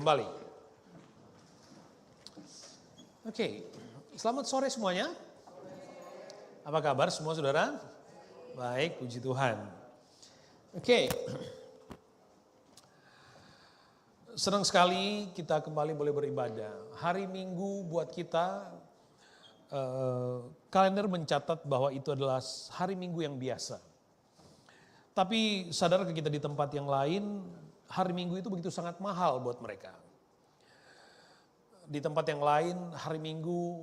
Kembali. Oke, selamat sore semuanya. Apa kabar semua saudara? Baik, puji Tuhan. Oke, senang sekali kita kembali boleh beribadah. Hari Minggu buat kita, kalender mencatat bahwa itu adalah hari Minggu yang biasa. Tapi sadarkah kita di tempat yang lain, hari Minggu itu begitu sangat mahal buat mereka. Di tempat yang lain, hari Minggu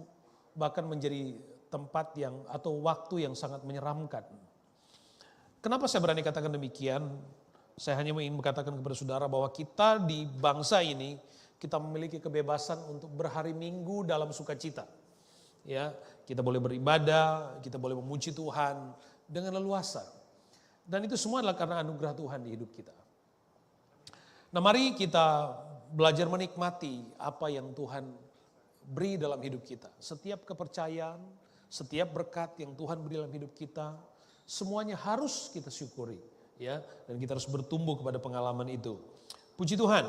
bahkan menjadi tempat yang atau waktu yang sangat menyeramkan. Kenapa saya berani katakan demikian? Saya hanya ingin mengatakan kepada saudara bahwa kita di bangsa ini, kita memiliki kebebasan untuk berhari Minggu dalam sukacita. Ya, kita boleh beribadah, kita boleh memuji Tuhan dengan leluasa. Dan itu semua adalah karena anugerah Tuhan di hidup kita. Nah, mari kita belajar menikmati apa yang Tuhan beri dalam hidup kita. Setiap kepercayaan, setiap berkat yang Tuhan beri dalam hidup kita, semuanya harus kita syukuri, ya. Dan kita harus bertumbuh kepada pengalaman itu. Puji Tuhan.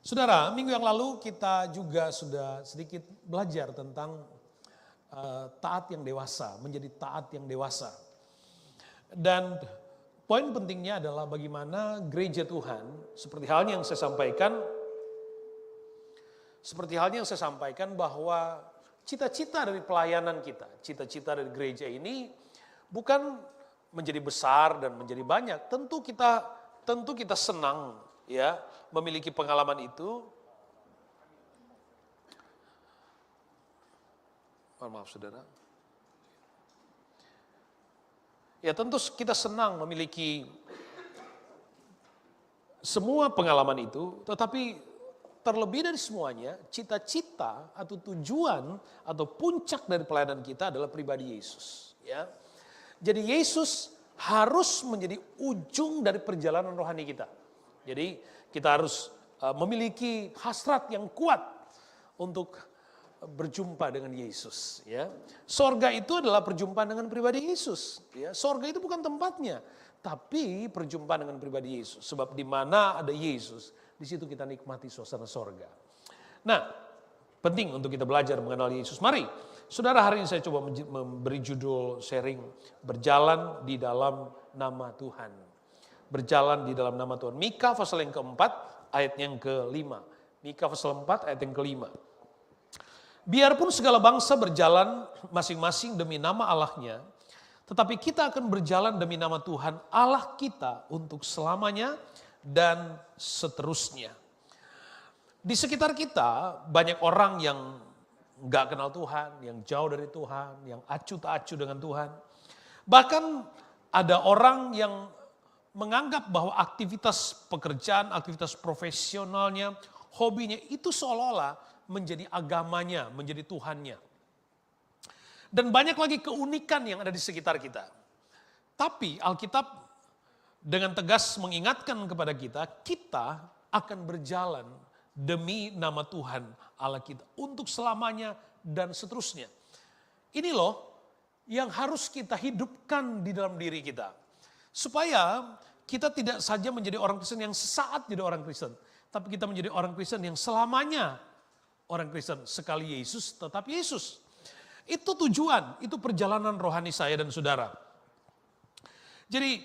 Saudara, minggu yang lalu kita juga sudah sedikit belajar tentang taat yang dewasa, menjadi taat yang dewasa. Dan poin pentingnya adalah bagaimana gereja Tuhan, seperti halnya yang saya sampaikan bahwa cita-cita dari pelayanan kita, cita-cita dari gereja ini bukan menjadi besar dan menjadi banyak. Tentu kita senang ya memiliki pengalaman itu. Maaf saudara. Ya tentu kita senang memiliki semua pengalaman itu, tetapi terlebih dari semuanya, cita-cita atau tujuan atau puncak dari pelayanan kita adalah pribadi Yesus. Ya. Jadi Yesus harus menjadi ujung dari perjalanan rohani kita. Jadi kita harus memiliki hasrat yang kuat untuk berjumpa dengan Yesus, ya. Sorga itu adalah perjumpaan dengan pribadi Yesus, ya. Sorga itu bukan tempatnya, tapi perjumpaan dengan pribadi Yesus. Sebab di mana ada Yesus, di situ kita nikmati suasana sorga. Nah, penting untuk kita belajar mengenal Yesus. Mari, saudara, hari ini saya coba memberi judul sharing, berjalan di dalam nama Tuhan. Berjalan di dalam nama Tuhan. Mika pasal yang keempat, ayat yang kelima. Mika pasal 4, ayat yang kelima. Biarpun segala bangsa berjalan masing-masing demi nama Allahnya, tetapi kita akan berjalan demi nama Tuhan Allah kita untuk selamanya dan seterusnya. Di sekitar kita banyak orang yang gak kenal Tuhan, yang jauh dari Tuhan, yang acuh tak acuh dengan Tuhan. Bahkan ada orang yang menganggap bahwa aktivitas pekerjaan, aktivitas profesionalnya, hobinya itu seolah-olah menjadi agamanya, menjadi Tuhannya. Dan banyak lagi keunikan yang ada di sekitar kita. Tapi Alkitab dengan tegas mengingatkan kepada kita akan berjalan demi nama Tuhan Allah kita untuk selamanya dan seterusnya. Ini loh yang harus kita hidupkan di dalam diri kita. Supaya kita tidak saja menjadi orang Kristen yang sesaat jadi orang Kristen, tapi kita menjadi orang Kristen yang selamanya orang Kristen, sekali Yesus tetap Yesus. Itu tujuan, itu perjalanan rohani saya dan saudara. Jadi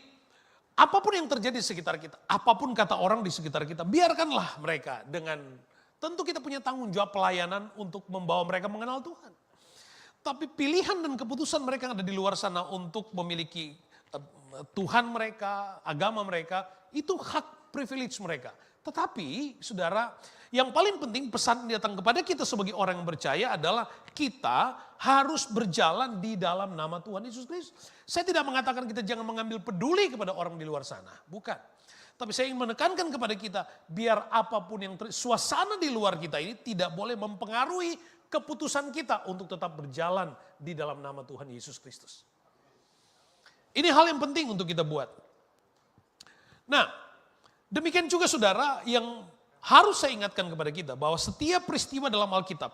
apapun yang terjadi di sekitar kita, apapun kata orang di sekitar kita, biarkanlah mereka dengan, tentu kita punya tanggung jawab pelayanan untuk membawa mereka mengenal Tuhan. Tapi pilihan dan keputusan mereka yang ada di luar sana untuk memiliki Tuhan mereka, agama mereka, itu hak privilege mereka. Tetapi saudara, yang paling penting pesan yang datang kepada kita sebagai orang yang percaya adalah kita harus berjalan di dalam nama Tuhan Yesus Kristus. Saya tidak mengatakan kita jangan mengambil peduli kepada orang di luar sana, bukan. Tapi saya ingin menekankan kepada kita, biar apapun yang suasana di luar kita ini tidak boleh mempengaruhi keputusan kita untuk tetap berjalan di dalam nama Tuhan Yesus Kristus. Ini hal yang penting untuk kita buat. Nah, demikian juga saudara yang harus saya ingatkan kepada kita bahwa setiap peristiwa dalam Alkitab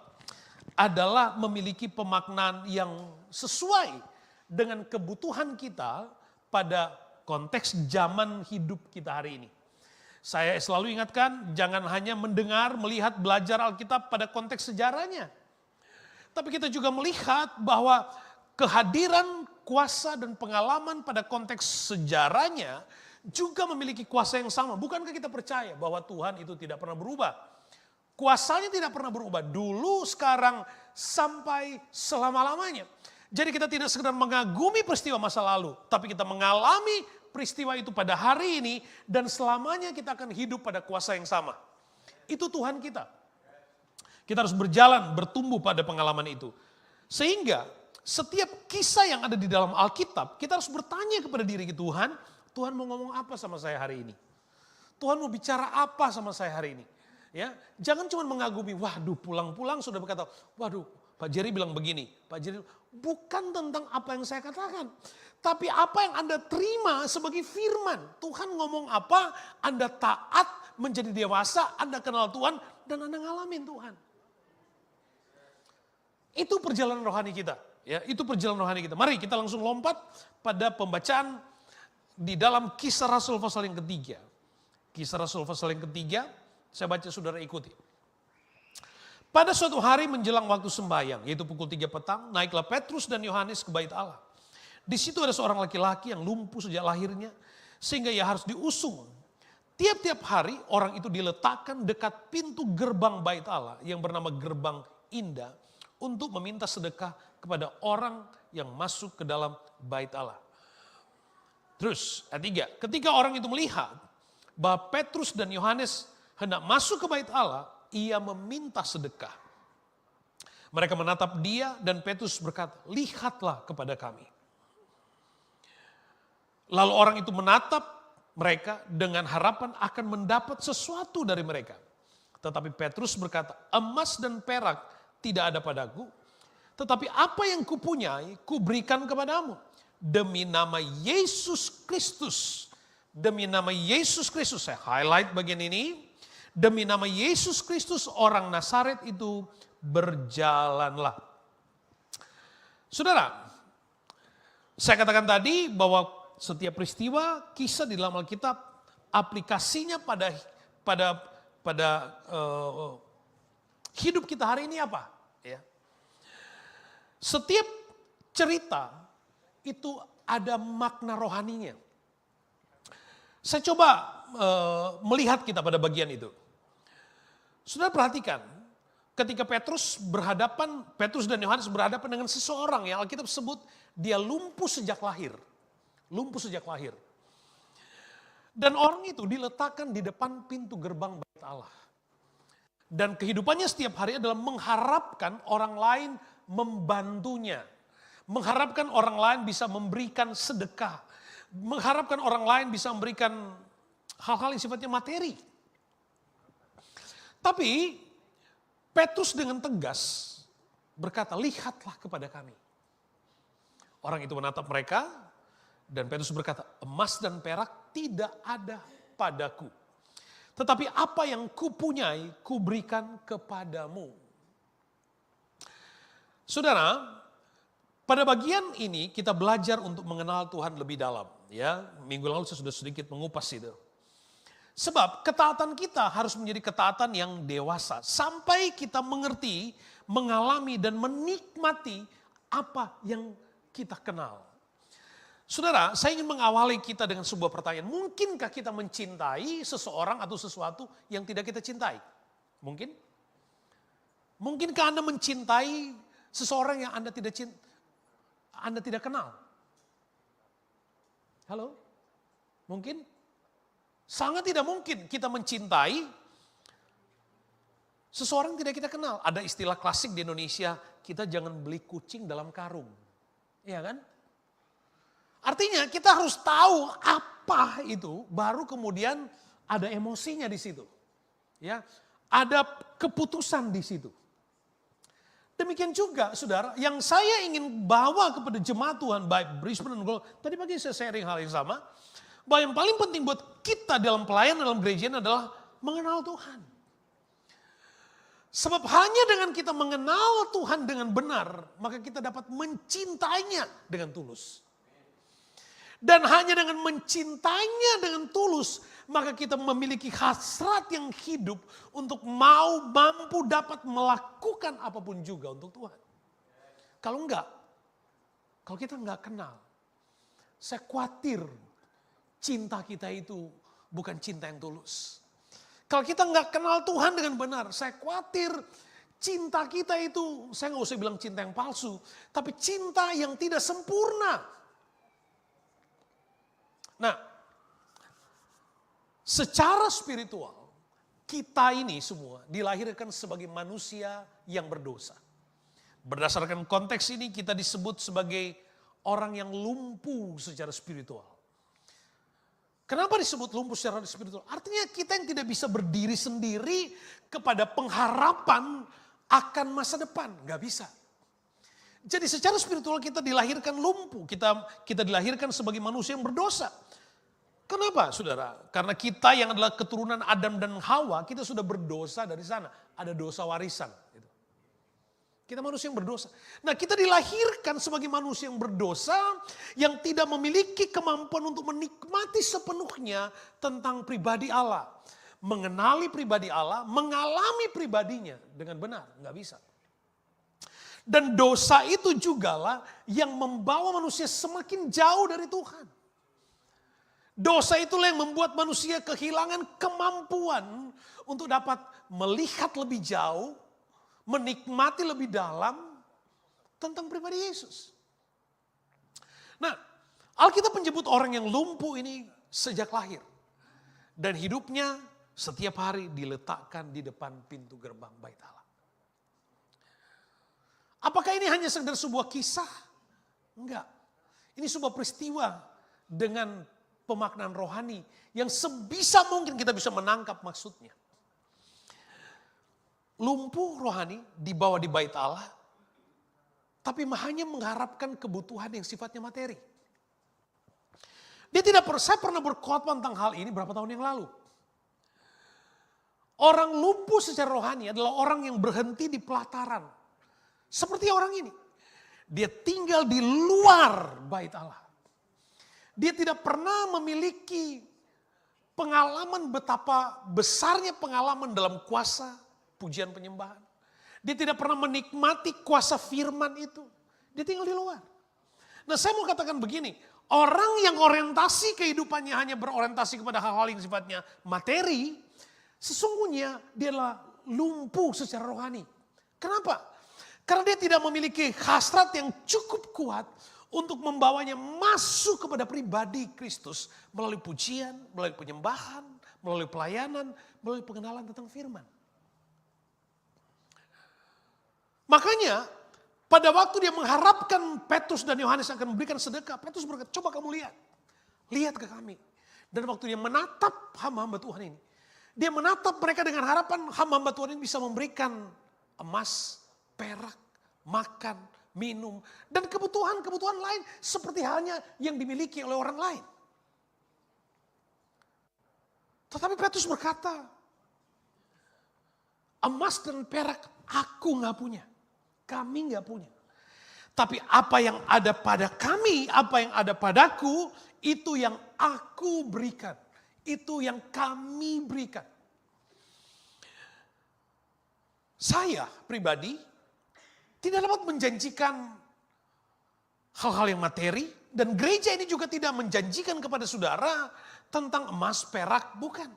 adalah memiliki pemaknaan yang sesuai dengan kebutuhan kita pada konteks zaman hidup kita hari ini. Saya selalu ingatkan, jangan hanya mendengar, melihat, belajar Alkitab pada konteks sejarahnya. Tapi kita juga melihat bahwa kehadiran kuasa dan pengalaman pada konteks sejarahnya juga memiliki kuasa yang sama. Bukankah kita percaya bahwa Tuhan itu tidak pernah berubah? Kuasanya tidak pernah berubah. Dulu, sekarang, sampai selama-lamanya. Jadi kita tidak sekedar mengagumi peristiwa masa lalu, tapi kita mengalami peristiwa itu pada hari ini dan selamanya kita akan hidup pada kuasa yang sama. Itu Tuhan kita. Kita harus berjalan, bertumbuh pada pengalaman itu. Sehingga setiap kisah yang ada di dalam Alkitab, kita harus bertanya kepada diri Tuhan, Tuhan mau ngomong apa sama saya hari ini? Tuhan mau bicara apa sama saya hari ini? Ya, jangan cuma mengagumi, waduh pulang-pulang sudah berkata, waduh Pak Jerry bilang begini, Pak Jerry, bukan tentang apa yang saya katakan. Tapi apa yang Anda terima sebagai firman. Tuhan ngomong apa, Anda taat, menjadi dewasa, Anda kenal Tuhan, dan Anda ngalamin Tuhan. Itu perjalanan rohani kita. Ya, itu perjalanan rohani kita. Mari kita langsung lompat pada pembacaan di dalam Kisah Rasul pasal yang ketiga. Kisah Rasul pasal yang ketiga, saya baca saudara ikuti. Pada suatu hari menjelang waktu sembahyang, yaitu pukul 3 petang, naiklah Petrus dan Yohanes ke bait Allah. Di situ ada seorang laki-laki yang lumpuh sejak lahirnya, sehingga ia harus diusung. Tiap-tiap hari orang itu diletakkan dekat pintu gerbang bait Allah yang bernama Gerbang Indah untuk meminta sedekah kepada orang yang masuk ke dalam bait Allah. Terus, ayat 3, ketika orang itu melihat bahwa Petrus dan Yohanes hendak masuk ke bait Allah, ia meminta sedekah. Mereka menatap dia dan Petrus berkata, lihatlah kepada kami. Lalu orang itu menatap mereka dengan harapan akan mendapat sesuatu dari mereka. Tetapi Petrus berkata, emas dan perak tidak ada padaku, tetapi apa yang kupunyai kuberikan kepadamu. Demi nama Yesus Kristus. Demi nama Yesus Kristus, saya highlight bagian ini. Demi nama Yesus Kristus orang Nazaret itu berjalanlah. Saudara, saya katakan tadi bahwa setiap peristiwa kisah di dalam Alkitab aplikasinya pada hidup kita hari ini apa? Ya. Setiap cerita itu ada makna rohaninya. Saya coba melihat kita pada bagian itu. Saudara perhatikan, ketika Petrus dan Yohanes berhadapan dengan seseorang yang Alkitab sebut dia lumpuh sejak lahir. Lumpuh sejak lahir. Dan orang itu diletakkan di depan pintu gerbang bait Allah. Dan kehidupannya setiap hari adalah mengharapkan orang lain membantunya. Mengharapkan orang lain bisa memberikan sedekah. Mengharapkan orang lain bisa memberikan hal-hal yang sifatnya materi. Tapi Petrus dengan tegas berkata, lihatlah kepada kami. Orang itu menatap mereka dan Petrus berkata, emas dan perak tidak ada padaku. Tetapi apa yang kupunyai kuberikan kepadamu. Saudara, pada bagian ini kita belajar untuk mengenal Tuhan lebih dalam. Ya, minggu lalu saya sudah sedikit mengupas itu. Sebab ketaatan kita harus menjadi ketaatan yang dewasa. Sampai kita mengerti, mengalami dan menikmati apa yang kita kenal. Saudara, saya ingin mengawali kita dengan sebuah pertanyaan. Mungkinkah kita mencintai seseorang atau sesuatu yang tidak kita cintai? Mungkin? Mungkinkah Anda mencintai seseorang yang Anda tidak kenal? Halo? Mungkin? Sangat tidak mungkin kita mencintai seseorang yang tidak kita kenal. Ada istilah klasik di Indonesia, kita jangan beli kucing dalam karung. Iya kan? Artinya kita harus tahu apa itu, baru kemudian ada emosinya di situ. Ya, ada keputusan di situ. Demikian juga saudara, yang saya ingin bawa kepada jemaat Tuhan, baik Brisbane dan Gold, tadi pagi saya sharing hal yang sama, bahwa yang paling penting buat kita dalam pelayanan dalam gereja ini adalah mengenal Tuhan. Sebab hanya dengan kita mengenal Tuhan dengan benar, maka kita dapat mencintainya dengan tulus. Dan hanya dengan mencintainya dengan tulus, maka kita memiliki hasrat yang hidup untuk mampu dapat melakukan apapun juga untuk Tuhan. Kalau kita enggak kenal, saya khawatir cinta kita itu bukan cinta yang tulus. Kalau kita enggak kenal Tuhan dengan benar, saya khawatir cinta kita itu, saya nggak usah bilang cinta yang palsu, tapi cinta yang tidak sempurna. Nah, secara spiritual, kita ini semua dilahirkan sebagai manusia yang berdosa. Berdasarkan konteks ini kita disebut sebagai orang yang lumpuh secara spiritual. Kenapa disebut lumpuh secara spiritual? Artinya kita yang tidak bisa berdiri sendiri kepada pengharapan akan masa depan. Gak bisa. Jadi secara spiritual kita dilahirkan lumpuh. Kita dilahirkan sebagai manusia yang berdosa. Kenapa saudara? Karena kita yang adalah keturunan Adam dan Hawa, kita sudah berdosa dari sana. Ada dosa warisan. Kita manusia yang berdosa. Nah, kita dilahirkan sebagai manusia yang berdosa, yang tidak memiliki kemampuan untuk menikmati sepenuhnya tentang pribadi Allah. Mengenali pribadi Allah, mengalami pribadinya dengan benar. Nggak bisa. Dan dosa itu jugalah yang membawa manusia semakin jauh dari Tuhan. Dosa itulah yang membuat manusia kehilangan kemampuan untuk dapat melihat lebih jauh, menikmati lebih dalam tentang pribadi Yesus. Nah, Alkitab menyebut orang yang lumpuh ini sejak lahir. Dan hidupnya setiap hari diletakkan di depan pintu gerbang Bait Allah. Apakah ini hanya sekedar sebuah kisah? Enggak. Ini sebuah peristiwa dengan pemaknaan rohani yang sebisa mungkin kita bisa menangkap maksudnya. Lumpuh rohani dibawa di Bait Allah, tapi hanya mengharapkan kebutuhan yang sifatnya materi. Saya pernah berkhotbah tentang hal ini berapa tahun yang lalu. Orang lumpuh secara rohani adalah orang yang berhenti di pelataran. Seperti orang ini. Dia tinggal di luar Bait Allah. Dia tidak pernah memiliki pengalaman betapa besarnya pengalaman dalam kuasa pujian penyembahan. Dia tidak pernah menikmati kuasa firman itu. Dia tinggal di luar. Nah, saya mau katakan begini. Orang yang orientasi kehidupannya hanya berorientasi kepada hal-hal yang sifatnya materi, sesungguhnya dia adalah lumpuh secara rohani. Kenapa? Karena dia tidak memiliki hasrat yang cukup kuat untuk membawanya masuk kepada pribadi Kristus melalui pujian, melalui penyembahan, melalui pelayanan, melalui pengenalan tentang firman. Makanya pada waktu dia mengharapkan Petrus dan Yohanes akan memberikan sedekah, Petrus berkata, coba kamu lihat ke kami. Dan waktu dia menatap hamba-hamba Tuhan ini, dia menatap mereka dengan harapan hamba-hamba Tuhan ini bisa memberikan emas, perak, makan, minum, dan kebutuhan-kebutuhan lain seperti halnya yang dimiliki oleh orang lain. Tetapi Petrus berkata, emas dan perak aku gak punya, kami gak punya. Tapi apa yang ada pada kami, apa yang ada padaku, itu yang aku berikan. Itu yang kami berikan. Saya pribadi tidak dapat menjanjikan hal-hal yang materi. Dan gereja ini juga tidak menjanjikan kepada saudara tentang emas, perak, bukan.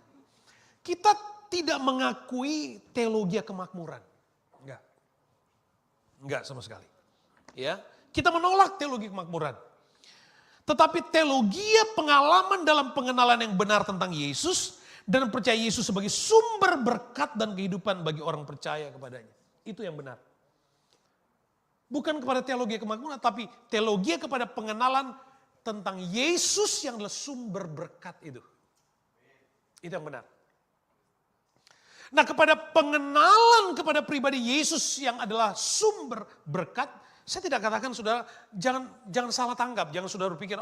Kita tidak mengakui teologi kemakmuran. Enggak sama sekali. Ya, kita menolak teologi kemakmuran. Tetapi teologi pengalaman dalam pengenalan yang benar tentang Yesus dan percaya Yesus sebagai sumber berkat dan kehidupan bagi orang percaya kepadanya. Itu yang benar. Bukan kepada teologi kemakmuran, tapi teologi kepada pengenalan tentang Yesus yang adalah sumber berkat itu. Itu yang benar. Nah, kepada pengenalan kepada pribadi Yesus yang adalah sumber berkat, saya tidak katakan saudara jangan salah tanggap, jangan saudara berpikir,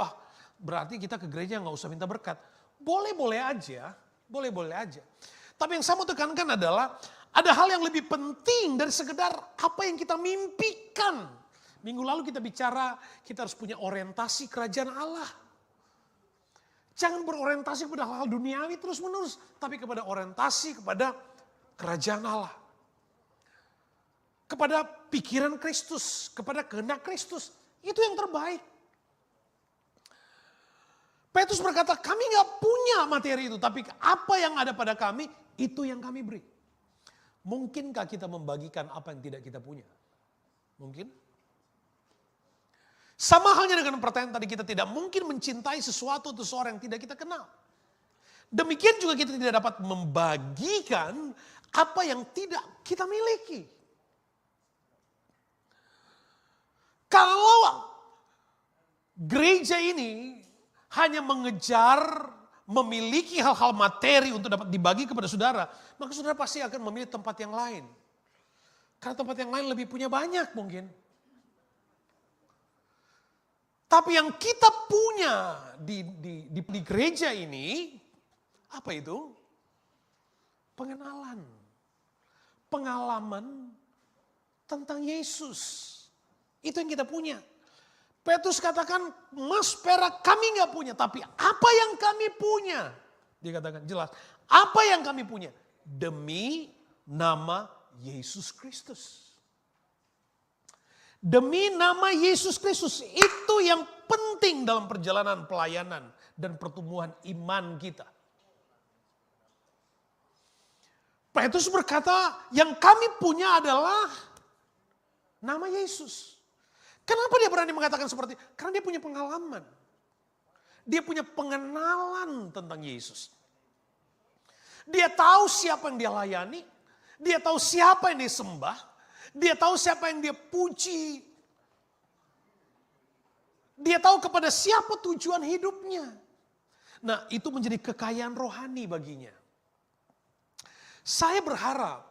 berarti kita ke gereja nggak usah minta berkat. Boleh-boleh aja, boleh-boleh aja. Tapi yang saya mau tekankan adalah ada hal yang lebih penting dari sekedar apa yang kita mimpikan. Minggu lalu kita bicara kita harus punya orientasi kerajaan Allah. Jangan berorientasi kepada hal-hal duniawi terus-menerus, tapi kepada orientasi kepada kerajaan Allah. Kepada pikiran Kristus, kepada kehendak Kristus. Itu yang terbaik. Petrus berkata, kami gak punya materi itu, tapi apa yang ada pada kami, itu yang kami beri. Mungkinkah kita membagikan apa yang tidak kita punya? Mungkin? Sama halnya dengan pertanyaan tadi, kita tidak mungkin mencintai sesuatu atau seorang yang tidak kita kenal. Demikian juga kita tidak dapat membagikan apa yang tidak kita miliki. Kalau gereja ini hanya mengejar memiliki hal-hal materi untuk dapat dibagi kepada saudara, maka saudara pasti akan memilih tempat yang lain. Karena tempat yang lain lebih punya banyak mungkin. Tapi yang kita punya di gereja ini, apa itu? Pengenalan. Pengalaman tentang Yesus. Itu yang kita punya. Petrus katakan, emas perak kami gak punya, tapi apa yang kami punya? Dia katakan jelas, apa yang kami punya? Demi nama Yesus Kristus. Demi nama Yesus Kristus, itu yang penting dalam perjalanan pelayanan dan pertumbuhan iman kita. Petrus berkata, yang kami punya adalah nama Yesus. Kenapa dia berani mengatakan seperti itu? Karena dia punya pengalaman. Dia punya pengenalan tentang Yesus. Dia tahu siapa yang dia layani. Dia tahu siapa yang dia sembah. Dia tahu siapa yang dia puji. Dia tahu kepada siapa tujuan hidupnya. Nah, itu menjadi kekayaan rohani baginya. Saya berharap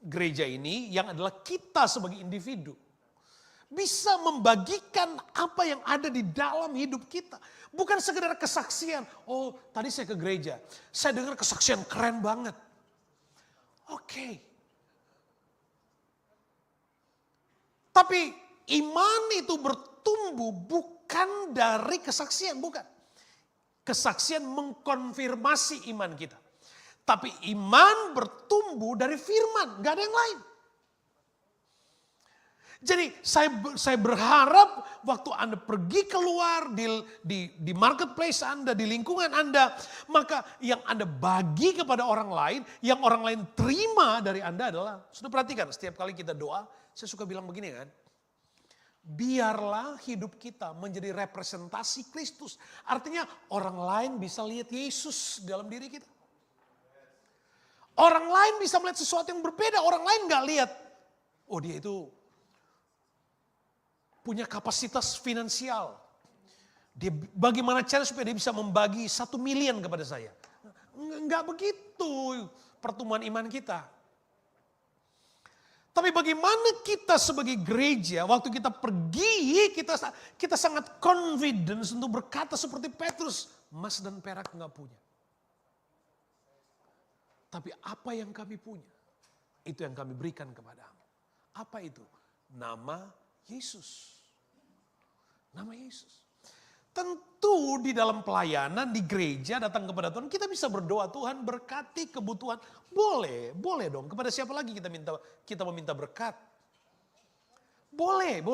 gereja ini yang adalah kita sebagai individu bisa membagikan apa yang ada di dalam hidup kita. Bukan sekedar kesaksian. Oh, tadi saya ke gereja. Saya dengar kesaksian keren banget. Oke. Tapi iman itu bertumbuh bukan dari kesaksian. Bukan. Kesaksian mengkonfirmasi iman kita. Tapi iman bertumbuh dari firman. Gak ada yang lain. Jadi saya berharap waktu Anda pergi keluar di marketplace Anda, di lingkungan Anda, maka yang Anda bagi kepada orang lain, yang orang lain terima dari Anda adalah, sudah perhatikan setiap kali kita doa, saya suka bilang begini kan, biarlah hidup kita menjadi representasi Kristus. Artinya orang lain bisa lihat Yesus dalam diri kita. Orang lain bisa melihat sesuatu yang berbeda, orang lain gak lihat, oh dia itu punya kapasitas finansial. Dia bagaimana cara supaya dia bisa membagi 1 miliar kepada saya. Enggak begitu pertumbuhan iman kita. Tapi bagaimana kita sebagai gereja, waktu kita pergi, kita sangat confidence untuk berkata seperti Petrus, emas dan perak enggak punya. Tapi apa yang kami punya, itu yang kami berikan kepadamu. Apa itu? Nama Yesus. Nama Yesus. Tentu di dalam pelayanan di gereja datang kepada Tuhan, kita bisa berdoa, Tuhan berkati kebutuhan. Boleh dong. Kepada siapa lagi kita meminta berkat? Boleh.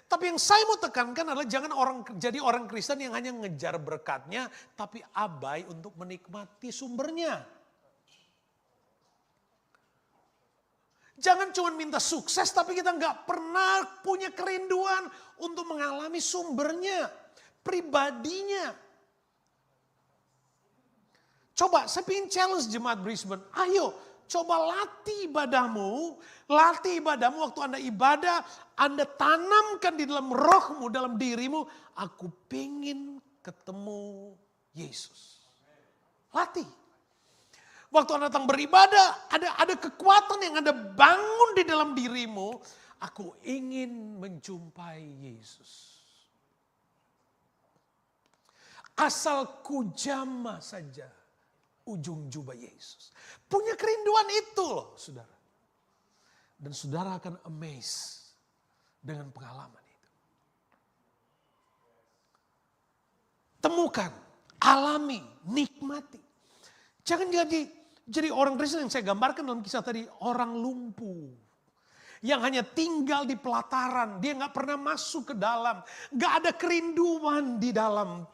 Tapi yang saya mau tekankan adalah jangan jadi orang Kristen yang hanya ngejar berkatnya, tapi abai untuk menikmati sumbernya. Jangan cuma minta sukses tapi kita nggak pernah punya kerinduan untuk mengalami sumbernya, pribadinya. Coba saya ingin challenge jemaat Brisbane, ayo coba latih ibadahmu waktu Anda ibadah, Anda tanamkan di dalam rohmu, dalam dirimu, aku pengen ketemu Yesus. Latih. Waktu Anda datang beribadah, ada kekuatan yang Anda bangun di dalam dirimu. Aku ingin menjumpai Yesus. Asal ku jamah saja ujung jubah Yesus. Punya kerinduan itu loh saudara. Dan saudara akan amazed dengan pengalaman itu. Temukan Alami, nikmati. Jangan jadi orang Kristen yang saya gambarkan dalam kisah tadi, orang lumpuh. Yang hanya tinggal di pelataran, dia gak pernah masuk ke dalam. Gak ada kerinduan di dalam.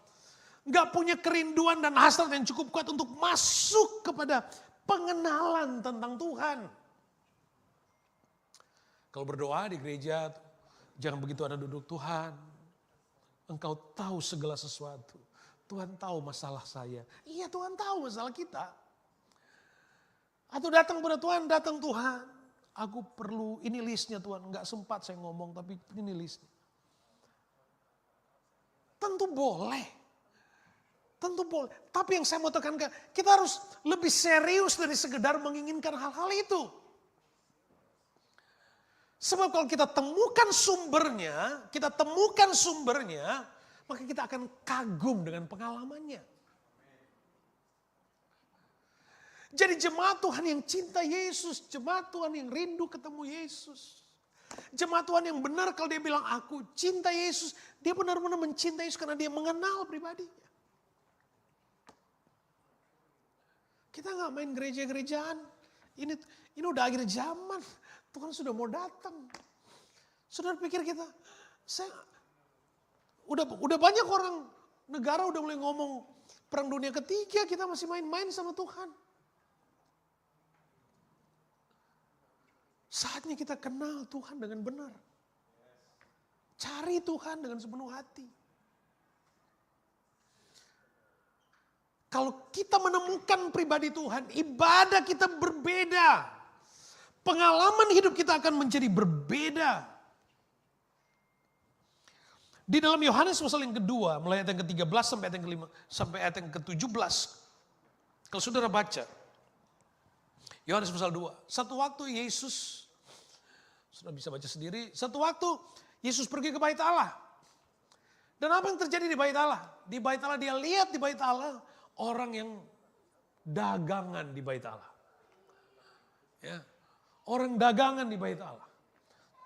Gak punya kerinduan dan hasrat yang cukup kuat untuk masuk kepada pengenalan tentang Tuhan. Kalau berdoa di gereja, jangan begitu ada duduk, Tuhan, Engkau tahu segala sesuatu. Tuhan tahu masalah saya. Iya, Tuhan tahu masalah kita. Atau datang pada Tuhan, datang Tuhan. Aku perlu, ini listnya Tuhan. Enggak sempat saya ngomong, tapi ini listnya. Tentu boleh. Tentu boleh. Tapi yang saya mau tekankan, kita harus lebih serius dari sekedar menginginkan hal-hal itu. Sebab kalau kita temukan sumbernya, maka kita akan kagum dengan pengalamannya. Jadi jemaat Tuhan yang cinta Yesus, jemaat Tuhan yang rindu ketemu Yesus. Jemaat Tuhan yang benar kalau dia bilang aku cinta Yesus, dia benar-benar mencintai Yesus karena dia mengenal pribadinya. Kita gak main gereja-gerejaan, ini udah akhir zaman, Tuhan sudah mau datang. Saudara pikir kita, udah banyak orang negara udah mulai ngomong perang dunia ketiga, kita masih main-main sama Tuhan. Saatnya kita kenal Tuhan dengan benar. Cari Tuhan dengan sepenuh hati. Kalau kita menemukan pribadi Tuhan, ibadah kita berbeda. Pengalaman hidup kita akan menjadi berbeda. Di dalam Yohanes pasal yang kedua, mulai ayat yang ke-13 sampai ayat yang ke-5, sampai ayat yang ke-17. Kalau saudara baca, Yohanes pasal 2. Satu waktu Yesus, sudah bisa baca sendiri, satu waktu Yesus pergi ke bait Allah. Dan apa yang terjadi di bait Allah? Di bait Allah dia lihat di bait Allah orang yang dagangan di bait Allah. Ya. Orang dagangan di bait Allah.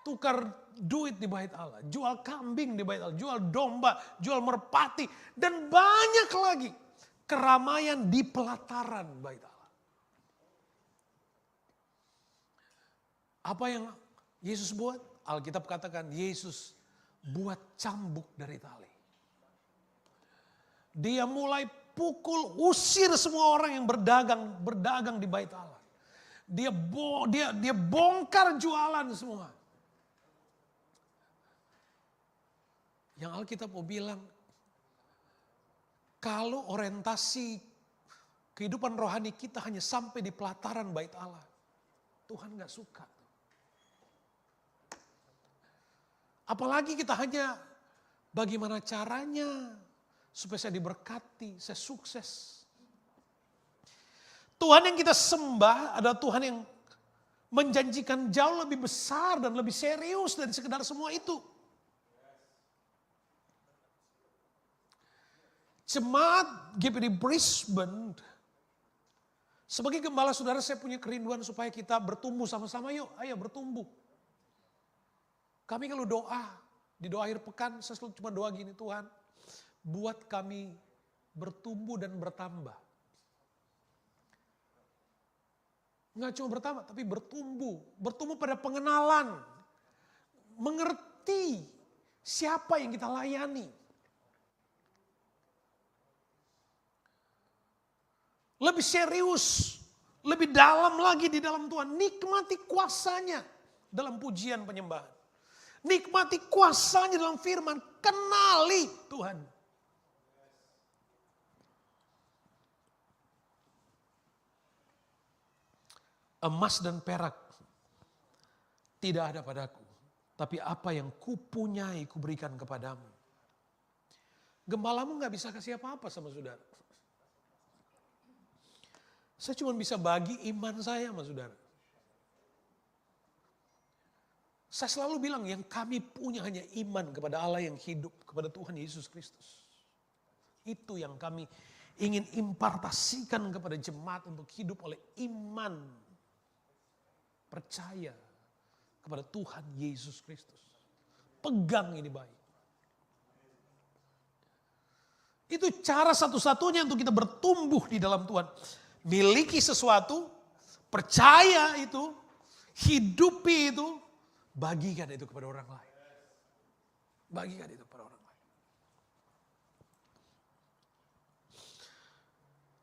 Tukar duit di bait Allah, jual kambing di bait Allah, jual domba, jual merpati, dan banyak lagi keramaian di pelataran bait Allah. Apa yang Yesus buat? Alkitab katakan Yesus buat cambuk dari tali. Dia mulai pukul, usir semua orang yang berdagang di bait Allah. Dia bongkar jualan semua. Yang Alkitab mau bilang, kalau orientasi kehidupan rohani kita hanya sampai di pelataran bait Allah, Tuhan gak suka. Apalagi kita hanya bagaimana caranya supaya saya diberkati, saya sukses. Tuhan yang kita sembah adalah Tuhan yang menjanjikan jauh lebih besar dan lebih serius dari sekedar semua itu. Jemaat GPD Brisbane, sebagai gembala saudara saya punya kerinduan supaya kita bertumbuh sama-sama, yuk ayo bertumbuh. Kami kalau doa, di doa akhir pekan saya selalu cuma doa gini, Tuhan buat kami bertumbuh dan bertambah. Nggak cuma bertambah, tapi bertumbuh. Bertumbuh pada pengenalan. Mengerti siapa yang kita layani. Lebih serius, lebih dalam lagi di dalam Tuhan. Nikmati kuasanya dalam pujian penyembahan. Nikmati kuasanya dalam firman. Kenali Tuhan. Emas dan perak tidak ada padaku, tapi apa yang kupunyai kuberikan kepadamu. Gembalamu gak bisa kasih apa-apa sama saudara. Saya cuma bisa bagi iman saya sama saudara. Saya selalu bilang yang kami punya hanya iman kepada Allah yang hidup, kepada Tuhan Yesus Kristus. Itu yang kami ingin impartasikan kepada jemaat untuk hidup oleh iman. Percaya kepada Tuhan Yesus Kristus. Pegang ini baik. Itu cara satu-satunya untuk kita bertumbuh di dalam Tuhan. Miliki sesuatu, percaya itu, hidupi itu, bagikan itu kepada orang lain. Bagikan itu kepada orang lain.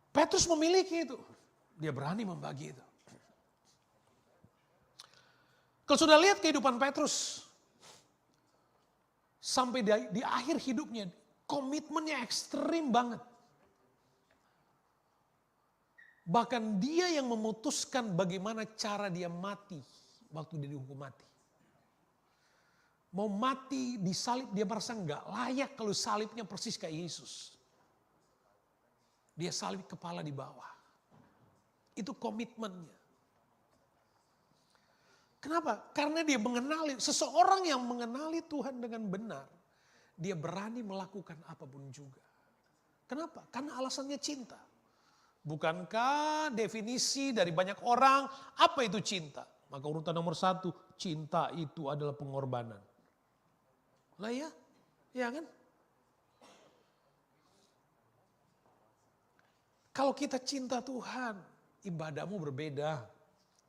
Petrus memiliki itu. Dia berani membagi itu. Kalau sudah lihat kehidupan Petrus, sampai di akhir hidupnya, komitmennya ekstrim banget. Bahkan dia yang memutuskan bagaimana cara dia mati waktu dia dihukum mati. Mau mati disalib, dia merasa nggak layak kalau salibnya persis kayak Yesus. Dia salib kepala di bawah. Itu komitmennya. Kenapa? Karena dia mengenali, seseorang yang mengenali Tuhan dengan benar, dia berani melakukan apapun juga. Kenapa? Karena alasannya cinta. Bukankah definisi dari banyak orang, apa itu cinta? Maka urutan nomor 1, cinta itu adalah pengorbanan. Lah ya, ya kan? Kalau kita cinta Tuhan, ibadahmu berbeda,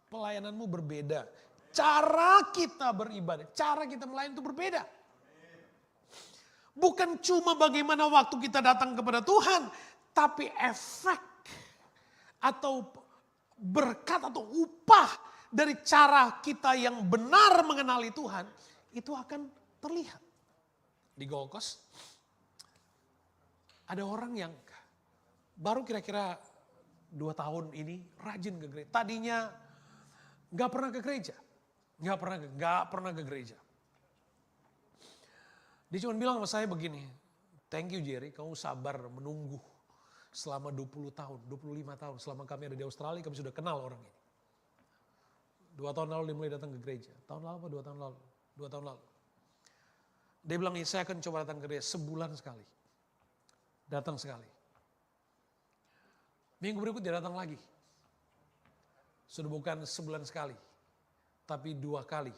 pelayananmu berbeda, cara kita beribadah, cara kita melayani itu berbeda. Bukan cuma bagaimana waktu kita datang kepada Tuhan, tapi efek atau berkat atau upah dari cara kita yang benar mengenali Tuhan, itu akan terlihat. Di Gold Coast, ada orang yang baru kira-kira 2 tahun ini rajin ke gereja. Tadinya gak pernah ke gereja. Gak pernah ke gereja. Dia cuma bilang sama saya begini, thank you Jerry, kamu sabar menunggu selama 20 tahun, 25 tahun. Selama kami ada di Australia, kami sudah kenal orang ini. 2 tahun lalu dia mulai datang ke gereja. Tahun lalu apa 2 tahun lalu? 2 tahun lalu. Dia bilang, saya akan coba datang ke gereja sebulan sekali. Datang sekali. Minggu berikut dia datang lagi. Sudah bukan sebulan sekali, tapi 2 kali.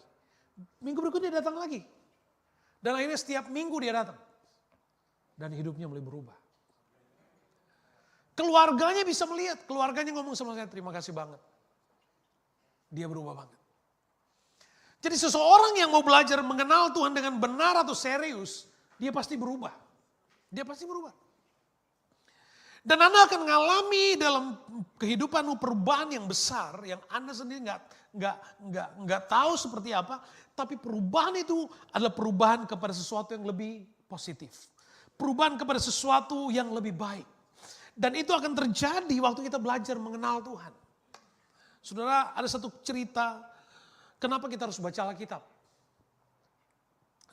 Minggu berikut dia datang lagi. Dan akhirnya setiap minggu dia datang. Dan hidupnya mulai berubah. Keluarganya bisa melihat. Keluarganya ngomong sama saya, terima kasih banget. Dia berubah banget. Jadi seseorang yang mau belajar mengenal Tuhan dengan benar atau serius, dia pasti berubah. Dia pasti berubah. Dan Anda akan mengalami dalam kehidupanmu perubahan yang besar, yang Anda sendiri nggak tahu seperti apa, tapi perubahan itu adalah perubahan kepada sesuatu yang lebih positif. Perubahan kepada sesuatu yang lebih baik. Dan itu akan terjadi waktu kita belajar mengenal Tuhan. Saudara, ada satu cerita, kenapa kita harus baca Alkitab?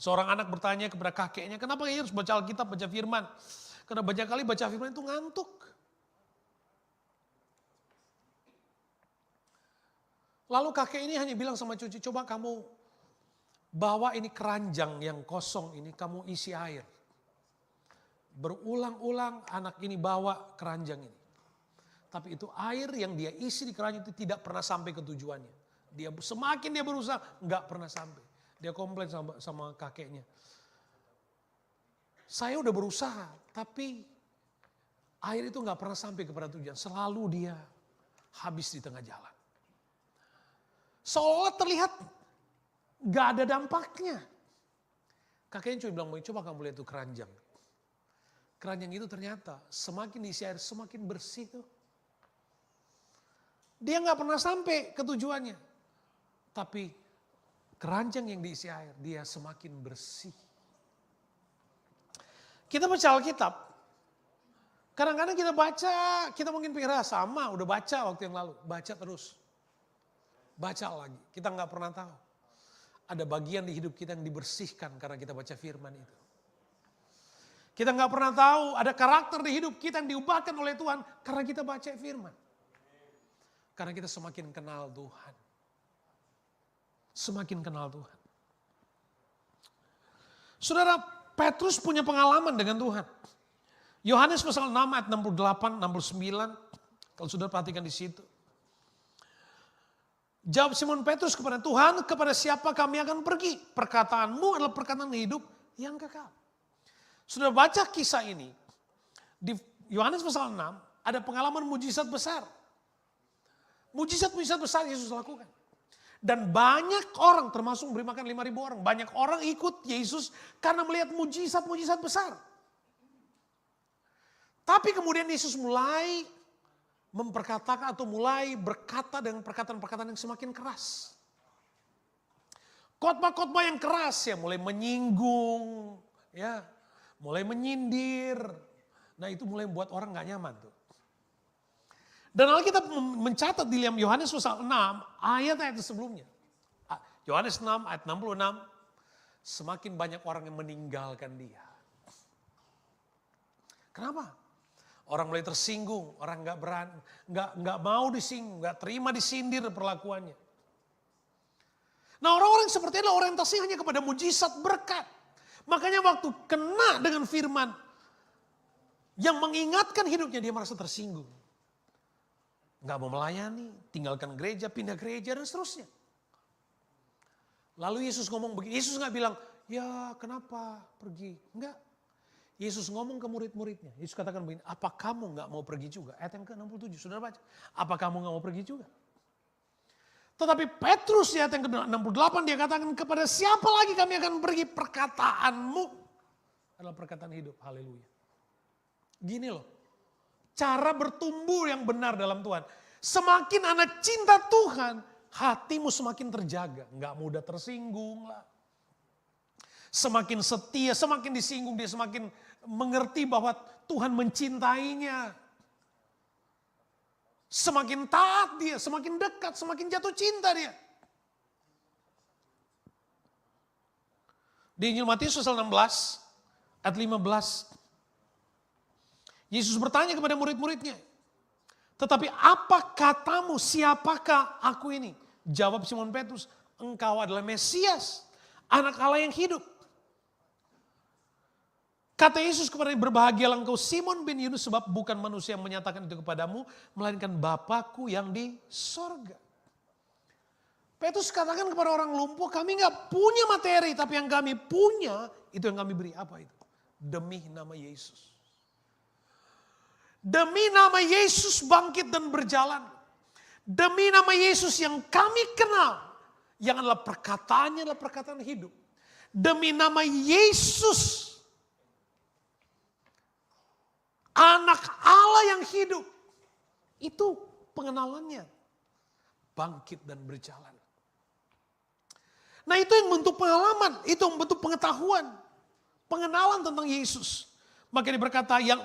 Seorang anak bertanya kepada kakeknya, kenapa dia harus baca Alkitab, baca firman? Karena banyak kali baca firman itu ngantuk. Lalu kakek ini hanya bilang sama cucu, coba kamu bawa ini keranjang yang kosong ini, kamu isi air. Berulang-ulang anak ini bawa keranjang ini. Tapi itu air yang dia isi di keranjang itu tidak pernah sampai ke tujuannya. Semakin dia berusaha, nggak pernah sampai. Dia komplain sama kakeknya. Saya udah berusaha, tapi air itu nggak pernah sampai kepada tujuan. Selalu dia habis di tengah jalan. Seolah terlihat nggak ada dampaknya. Kakeknya cuma bilang, coba kamu lihat itu keranjang. Keranjang itu ternyata semakin diisi air, semakin bersih tuh. Dia nggak pernah sampai ke tujuannya. Tapi keranjang yang diisi air, dia semakin bersih. Kita baca Alkitab. Kadang-kadang kita baca, kita mungkin pikir sama, udah baca waktu yang lalu. Baca terus. Baca lagi. Kita nggak pernah tahu. Ada bagian di hidup kita yang dibersihkan karena kita baca firman itu. Kita nggak pernah tahu ada karakter di hidup kita yang diubahkan oleh Tuhan karena kita baca firman. Karena kita semakin kenal Tuhan. Semakin kenal Tuhan. Saudara, Petrus punya pengalaman dengan Tuhan. Yohanes pasal 6 ayat 68, 69. Kalau sudah perhatikan di situ. Jawab Simon Petrus kepada Tuhan, kepada siapa kami akan pergi? Perkataanmu adalah perkataan hidup yang kekal. Sudah baca kisah ini. Di Yohanes pasal 6 ada pengalaman mujizat besar. Mujizat-mujizat besar Yesus lakukan. Dan banyak orang termasuk beri makan 5.000 orang. Banyak orang ikut Yesus karena melihat mujizat-mujizat besar. Tapi kemudian Yesus mulai memperkatakan atau mulai berkata dengan perkataan-perkataan yang semakin keras. Khotbah-khotbah yang keras ya, mulai menyinggung, ya, mulai menyindir. Nah itu mulai membuat orang gak nyaman tuh. Dan Alkitab mencatat di dalam Yohanes pasal 6 ayat-ayat sebelumnya. Yohanes 6 ayat 66, semakin banyak orang yang meninggalkan dia. Kenapa? Orang mulai tersinggung, orang gak berani, gak mau disinggung, gak terima disindir perlakuannya. Nah orang-orang seperti itulah orientasinya hanya kepada mujizat berkat. Makanya waktu kena dengan firman yang mengingatkan hidupnya, dia merasa tersinggung. Gak mau melayani, tinggalkan gereja, pindah gereja dan seterusnya. Lalu Yesus ngomong begini, Yesus gak bilang, ya kenapa pergi? Enggak. Yesus ngomong ke murid-muridnya, Yesus katakan begini, apa kamu gak mau pergi juga? Ayat yang ke-67, saudara baca. Apa kamu gak mau pergi juga? Tetapi Petrus di ayat yang ke-68 dia katakan, kepada siapa lagi kami akan pergi? Perkataanmu adalah perkataan hidup, haleluya. Gini loh, cara bertumbuh yang benar dalam Tuhan. Semakin anak cinta Tuhan, hatimu semakin terjaga. Nggak mudah tersinggung lah. Semakin setia, semakin disinggung, dia semakin mengerti bahwa Tuhan mencintainya. Semakin taat dia, semakin dekat, semakin jatuh cinta dia. Di Injil Matius pasal 16, ayat 15. Yesus bertanya kepada murid-muridnya. Tetapi apa katamu, siapakah aku ini? Jawab Simon Petrus, engkau adalah Mesias, anak Allah yang hidup. Kata Yesus kepadanya, berbahagialah engkau Simon bin Yunus, sebab bukan manusia yang menyatakan itu kepadamu, melainkan Bapakku yang di sorga. Petrus katakan kepada orang lumpuh, kami gak punya materi, tapi yang kami punya, itu yang kami beri. Apa itu? Demi nama Yesus. Demi nama Yesus bangkit dan berjalan. Demi nama Yesus yang kami kenal, yang adalah perkataannya adalah perkataan hidup. Demi nama Yesus, anak Allah yang hidup. Itu pengenalannya. Bangkit dan berjalan. Nah itu yang bentuk pengalaman, itu yang bentuk pengetahuan. Pengenalan tentang Yesus. Maka dia berkata yang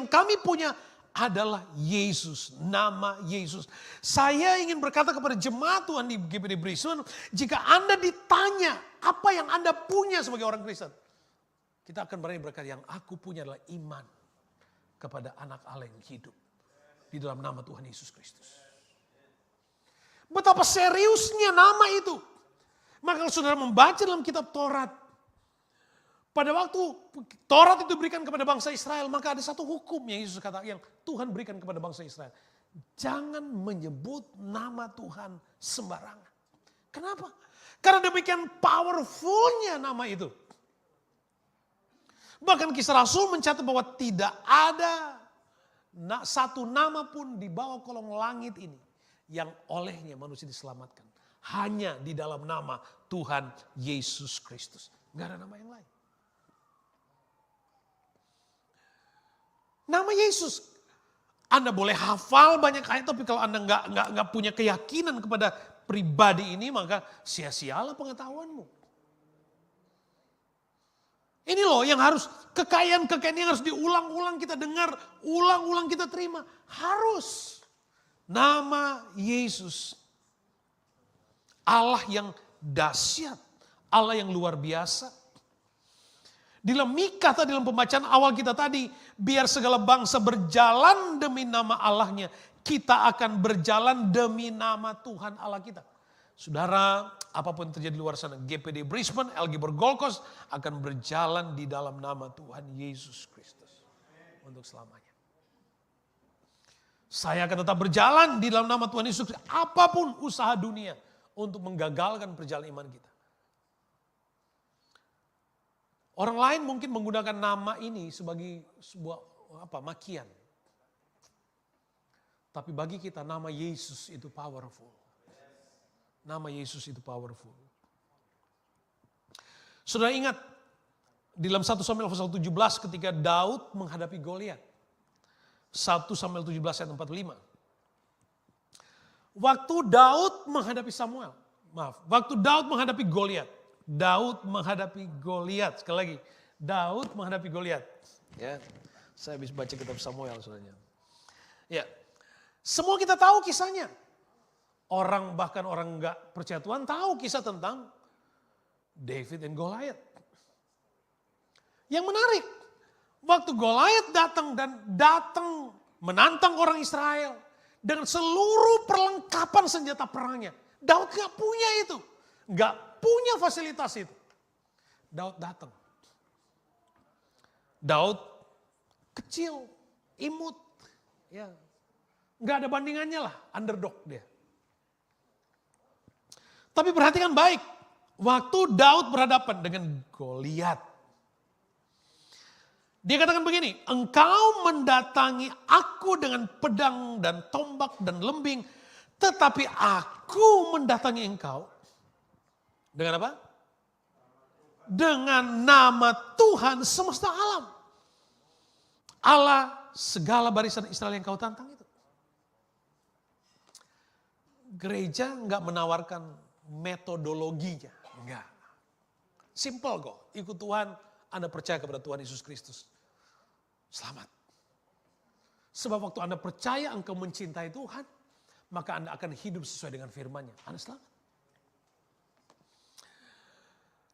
kami punya adalah Yesus, nama Yesus. Saya ingin berkata kepada jemaat Tuhan di GPD Brisbane, jika Anda ditanya apa yang Anda punya sebagai orang Kristen, kita akan berani berkata yang aku punya adalah iman kepada anak Allah yang hidup di dalam nama Tuhan Yesus Kristus. Betapa seriusnya nama itu. Maka kalau saudara membaca dalam kitab Taurat, pada waktu Taurat itu diberikan kepada bangsa Israel, maka ada satu hukum yang Yesus kata, yang Tuhan berikan kepada bangsa Israel. Jangan menyebut nama Tuhan sembarangan. Kenapa? Karena demikian powerfulnya nama itu. Bahkan Kisah Rasul mencatat bahwa tidak ada satu nama pun di bawah kolong langit ini yang olehnya manusia diselamatkan. Hanya di dalam nama Tuhan Yesus Kristus. Gak ada nama yang lain. Nama Yesus. Anda boleh hafal banyak ayat, tapi kalau Anda nggak punya keyakinan kepada pribadi ini, maka sia-sialah pengetahuanmu. Ini loh yang harus, kekayaan-kekayaan yang harus diulang-ulang kita dengar, ulang-ulang kita terima. Harus. Nama Yesus. Allah yang dahsyat, Allah yang luar biasa. Di dalam Mika tadi, dalam pembacaan awal kita tadi, biar segala bangsa berjalan demi nama Allahnya, kita akan berjalan demi nama Tuhan Allah kita. Saudara, apapun yang terjadi di luar sana, GPD Brisbane, LG Gold Coast akan berjalan di dalam nama Tuhan Yesus Kristus untuk selamanya. Saya akan tetap berjalan di dalam nama Tuhan Yesus Kristus, apapun usaha dunia untuk menggagalkan perjalanan iman kita. Orang lain mungkin menggunakan nama ini sebagai sebuah makian. Tapi bagi kita nama Yesus itu powerful. Nama Yesus itu powerful. Saudara ingat di dalam 1 Samuel pasal 17 ketika Daud menghadapi Goliat. 1 Samuel 17 ayat 45. Waktu Daud menghadapi waktu Daud menghadapi Goliat. Daud menghadapi Goliat. Sekali lagi, Daud menghadapi Goliat. Ya, saya habis baca kitab Samuel saudara. Ya, semua kita tahu kisahnya. Bahkan orang nggak percaya Tuhan tahu kisah tentang David dan Goliat. Yang menarik, waktu Goliat datang menantang orang Israel dengan seluruh perlengkapan senjata perangnya. Daud nggak punya itu, nggak punya fasilitas itu. Daud datang. Daud kecil, imut, ya, nggak ada bandingannya lah, underdog dia. Tapi perhatikan baik, waktu Daud berhadapan dengan Goliat, dia katakan begini, engkau mendatangi aku dengan pedang dan tombak dan lembing, tetapi aku mendatangi engkau dengan apa? Dengan nama Tuhan semesta alam. Allah segala barisan Israel yang kau tantang itu. Gereja enggak menawarkan metodologinya, enggak. Simple kok, ikut Tuhan, Anda percaya kepada Tuhan Yesus Kristus. Selamat. Sebab waktu Anda percaya engkau mencintai Tuhan, maka Anda akan hidup sesuai dengan firman-Nya. Anda selamat.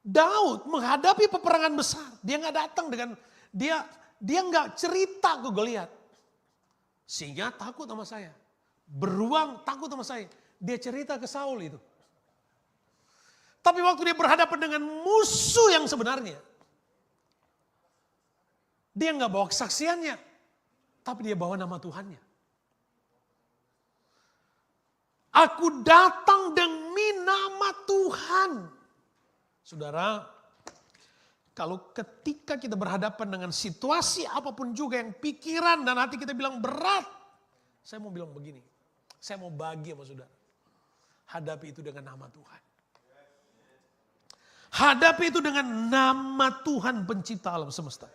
Daud menghadapi peperangan besar. Dia nggak datang dengan dia nggak cerita ke Goliat. Sehingga takut sama saya. Beruang takut sama saya. Dia cerita ke Saul itu. Tapi waktu dia berhadapan dengan musuh yang sebenarnya, dia nggak bawa kesaksiannya, tapi dia bawa nama Tuhannya. Aku datang demi nama Tuhan. Saudara, kalau ketika kita berhadapan dengan situasi apapun juga yang pikiran dan hati kita bilang berat, saya mau bilang begini, saya mau bagi sama saudara. Hadapi itu dengan nama Tuhan. Hadapi itu dengan nama Tuhan pencipta alam semesta.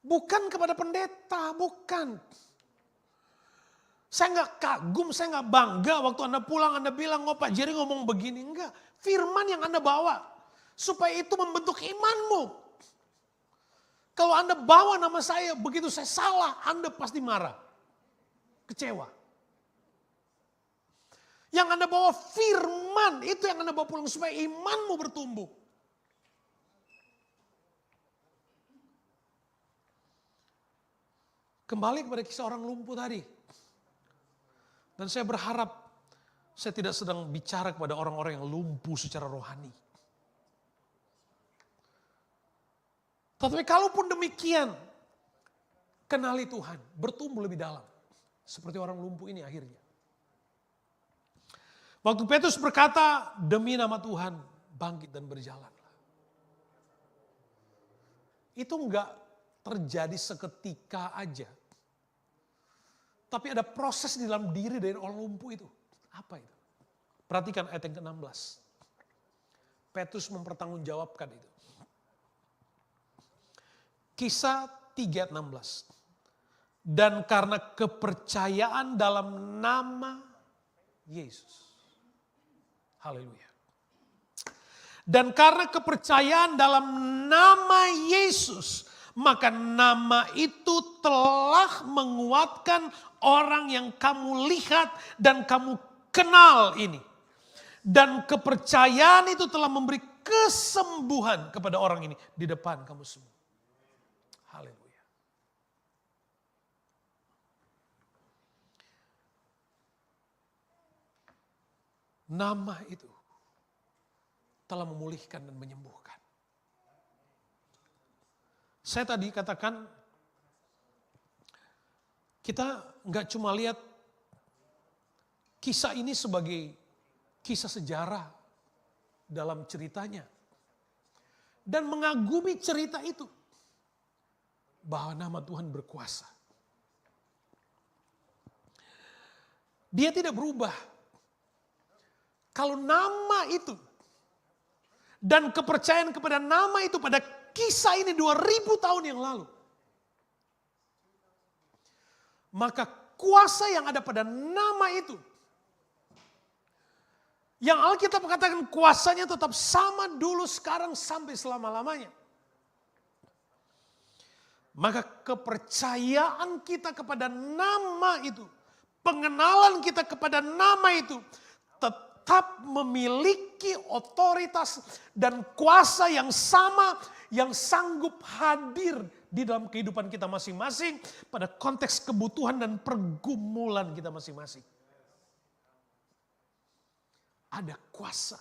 Bukan kepada pendeta, bukan. Saya nggak kagum, saya nggak bangga waktu Anda pulang Anda bilang, oh Pak Jerry ngomong begini. Enggak, firman yang Anda bawa. Supaya itu membentuk imanmu. Kalau Anda bawa nama saya, begitu saya salah, Anda pasti marah. Kecewa. Yang Anda bawa firman, itu yang Anda bawa pulang supaya imanmu bertumbuh. Kembali kepada kisah orang lumpuh tadi. Dan saya berharap saya tidak sedang bicara kepada orang-orang yang lumpuh secara rohani. Tetapi kalaupun demikian, kenali Tuhan, bertumbuh lebih dalam. Seperti orang lumpuh ini akhirnya. Waktu Petrus berkata, demi nama Tuhan, bangkit dan berjalanlah. Itu enggak terjadi seketika aja. Tapi ada proses di dalam diri dari orang lumpuh itu. Apa itu? Perhatikan ayat yang ke-16. Petrus mempertanggungjawabkan itu. Kisah 3 ayat 16. Dan karena kepercayaan dalam nama Yesus. Haleluya. Dan karena kepercayaan dalam nama Yesus, maka nama itu telah menguatkan orang yang kamu lihat dan kamu kenal ini. Dan kepercayaan itu telah memberi kesembuhan kepada orang ini di depan kamu semua. Haleluya. Nama itu telah memulihkan dan menyembuhkan. Saya tadi katakan, kita nggak cuma lihat kisah ini sebagai kisah sejarah dalam ceritanya. dan mengagumi cerita itu. Bahwa nama Tuhan berkuasa. Dia tidak berubah. Kalau nama itu dan kepercayaan kepada nama itu pada kisah ini 2000 tahun yang lalu. Maka kuasa yang ada pada nama itu, yang Alkitab katakan kuasanya tetap sama dulu, sekarang, sampai selama-lamanya. Maka kepercayaan kita kepada nama itu, pengenalan kita kepada nama itu, tetap memiliki otoritas dan kuasa yang sama, yang sanggup hadir di dalam kehidupan kita masing-masing pada konteks kebutuhan dan pergumulan kita masing-masing. Ada kuasa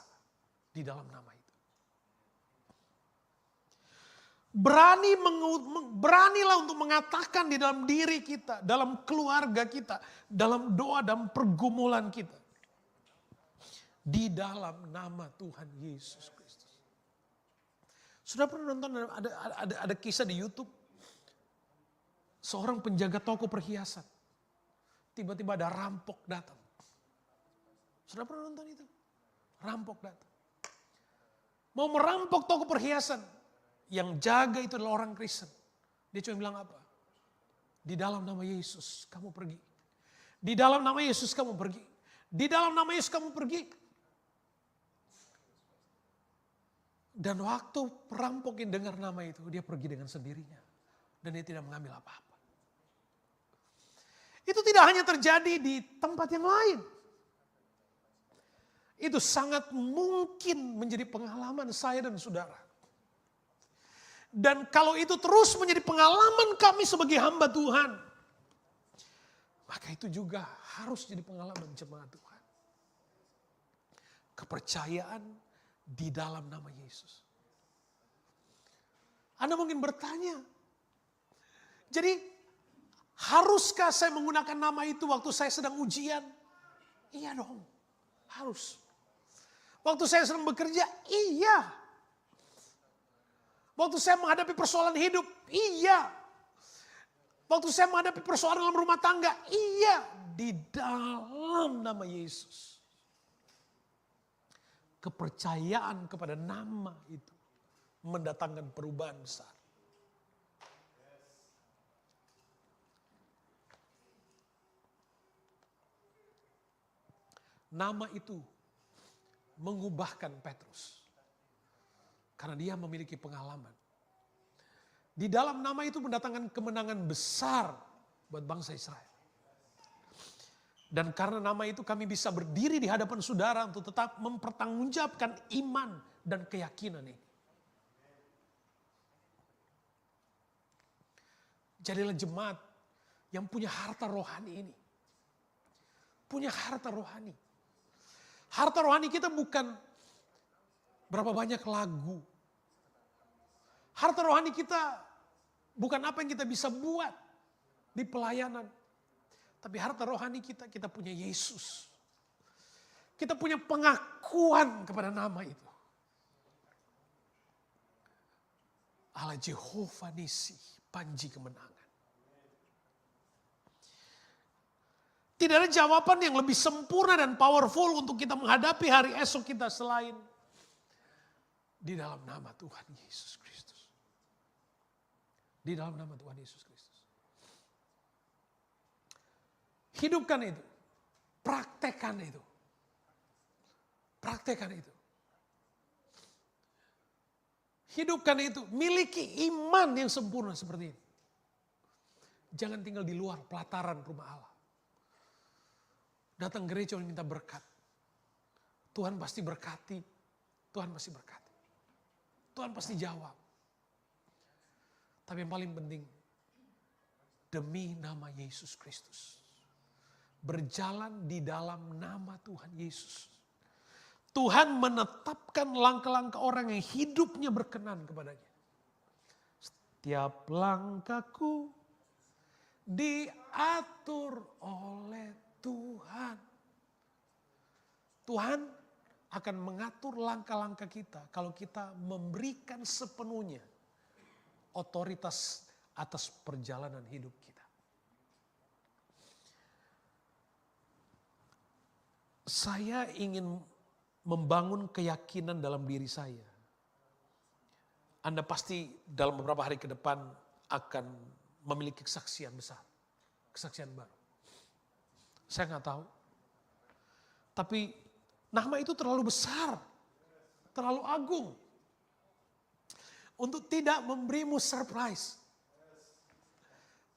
di dalam nama itu. Beranilah untuk mengatakan di dalam diri kita, dalam keluarga kita, dalam doa dan pergumulan kita. Di dalam nama Tuhan Yesus Kristus. Sudah pernah nonton ada kisah di YouTube? Seorang penjaga toko perhiasan. Tiba-tiba ada rampok datang. Sudah pernah nonton itu? Rampok datang. Mau merampok toko perhiasan. Yang jaga itu adalah orang Kristen. Dia cuma bilang apa? Di dalam nama Yesus kamu pergi. Di dalam nama Yesus kamu pergi. Di dalam nama Yesus kamu pergi. Dan waktu perampok yang dengar nama itu, dia pergi dengan sendirinya. Dan dia tidak mengambil apa-apa. Itu tidak hanya terjadi di tempat yang lain. Itu sangat mungkin menjadi pengalaman saya dan saudara. Dan kalau itu terus menjadi pengalaman kami sebagai hamba Tuhan, maka itu juga harus jadi pengalaman jemaat Tuhan. Kepercayaan di dalam nama Yesus. Anda mungkin bertanya, jadi haruskah saya menggunakan nama itu waktu saya sedang ujian? Iya dong, harus. Waktu saya sedang bekerja, iya. Waktu saya menghadapi persoalan hidup, iya. Waktu saya menghadapi persoalan dalam rumah tangga, iya. Di dalam nama Yesus. Kepercayaan kepada nama itu mendatangkan perubahan besar. Nama itu mengubahkan Petrus. Karena dia memiliki pengalaman. Di dalam nama itu mendatangkan kemenangan besar buat bangsa Israel. Dan karena nama itu kami bisa berdiri di hadapan saudara untuk tetap mempertanggungjawabkan iman dan keyakinan ini. Jadilah jemaat yang punya harta rohani ini. Punya harta rohani. Harta rohani kita bukan berapa banyak lagu. Harta rohani kita bukan apa yang kita bisa buat di pelayanan. Tapi harta rohani kita punya Yesus. Kita punya pengakuan kepada nama itu. Allah Jehovah Nisi, panji kemenangan. Tidak ada jawaban yang lebih sempurna dan powerful untuk kita menghadapi hari esok kita selain di dalam nama Tuhan Yesus Kristus. Di dalam nama Tuhan Yesus Kristus. Hidupkan itu. Praktekkan itu. Praktekkan itu. Hidupkan itu. Miliki iman yang sempurna seperti ini. Jangan tinggal di luar pelataran rumah Allah. Datang gereja minta berkat. Tuhan pasti berkati. Tuhan pasti berkati. Tuhan pasti jawab. Tapi yang paling penting, demi nama Yesus Kristus. Berjalan di dalam nama Tuhan Yesus. Tuhan menetapkan langkah-langkah orang yang hidupnya berkenan kepadanya. Setiap langkahku diatur oleh Tuhan. Tuhan akan mengatur langkah-langkah kita kalau kita memberikan sepenuhnya otoritas atas perjalanan hidup kita. Saya ingin membangun keyakinan dalam diri saya. Anda pasti dalam beberapa hari ke depan akan memiliki kesaksian besar, kesaksian baru. Saya nggak tahu. Tapi nama itu terlalu besar, terlalu agung. Untuk tidak memberimu surprise.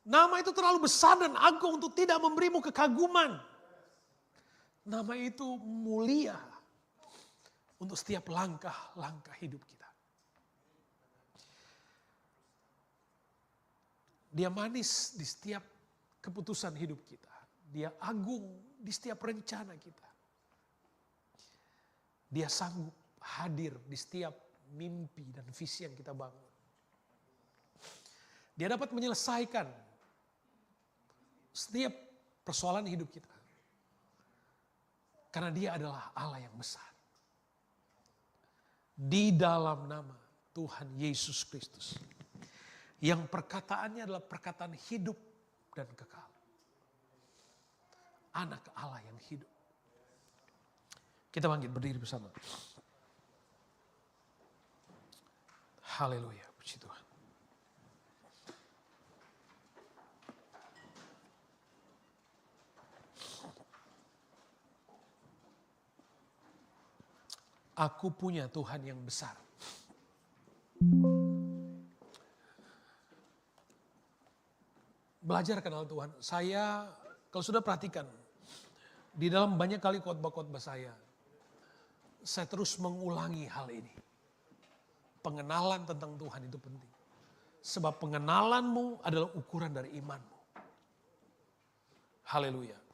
Nama itu terlalu besar dan agung untuk tidak memberimu kekaguman. Nama itu mulia untuk setiap langkah-langkah hidup kita. Dia manis di setiap keputusan hidup kita. Dia agung di setiap rencana kita. Dia sanggup hadir di setiap mimpi dan visi yang kita bangun. Dia dapat menyelesaikan setiap persoalan hidup kita. Karena dia adalah Allah yang besar. Di dalam nama Tuhan Yesus Kristus. Yang perkataannya adalah perkataan hidup dan kekal. Anak Allah yang hidup. Kita bangkit berdiri bersama. Haleluya, puji Tuhan. Aku punya Tuhan yang besar. Belajar kenal Tuhan. Saya, kalau sudah perhatikan, di dalam banyak kali khotbah-khotbah saya terus mengulangi hal ini. Pengenalan tentang Tuhan itu penting. Sebab pengenalanmu adalah ukuran dari imanmu. Haleluya.